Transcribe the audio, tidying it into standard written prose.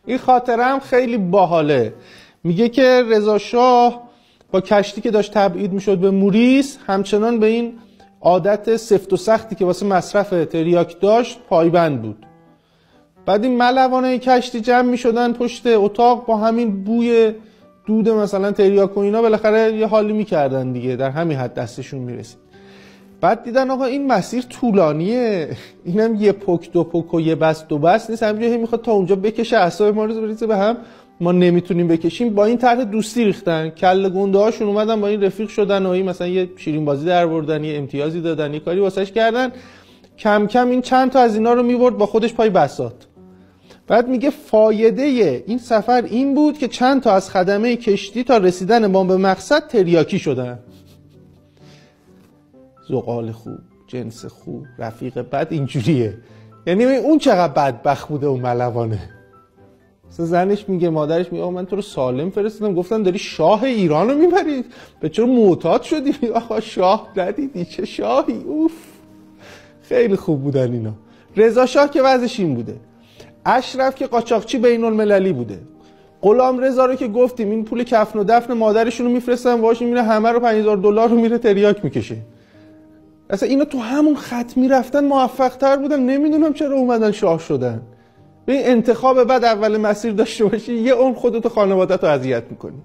این خاطره هم خیلی باحاله. میگه که رضا شاه با کشتی که داشت تبعید میشد به موریس همچنان به این عادت سفت و سختی که واسه مصرف تریاک داشت پایبند بود. بعد این ملوانه کشتی جمع میشدن پشت اتاق با همین بوی دود مثلا تریاک و اینا بالاخره یه حالی میکردن دیگه، در همین حد دستشون میرسید. بعد دیدن آقا این مسیر طولانیه، اینم یه پک دو پک و یه بس دو بس نیست، همینجوری میخواد تا اونجا بکشه اعصاب ما رو بریزه به هم، ما نمیتونیم بکشیم. با این طرح دوستی ریختن، کله گنده هاشون اومدن با این رفیق شدن و این مثلا یه شیرین بازی در آوردن، یه امتیازی دادن، یه کاری واسش کردن. کم کم این چند تا از اینا رو میبرد با خودش پای بساط. بعد میگه فایده این سفر این بود که چند تا از خدمه کشتی تا رسیدن ما به مقصد تریاکی شدن. زغال خوب، جنس خوب، رفیق بد، اینجوریه. یعنی اون چقدر بدبخت بوده اون ملوانه. مثلا زنش میگه، مادرش میگه من تو رو سالم فرستادم، گفتن داری شاه ایران رو میبری، به چرا معتاد شدی؟ آقا شاه ندیدی؟ چه شاهی؟ اوف خیلی خوب بودن اینا. رضا شاه که وضعش این بوده. اشرف که قاچاقچی بین المللی بوده. غلام رضا رو که گفتیم این پول کفن و دفن مادرشون رو میفرستن باهاش، میره همه رو $5000 رو میره تریاک میکشه. اصلا اینا تو همون خط میرفتن موفق تر بودن، نمیدونم چرا اومدن شاه شدن. به این انتخاب بعد اول مسیر داشته باشی یه عمر خودت و خانوادت رو اذیت میکنی.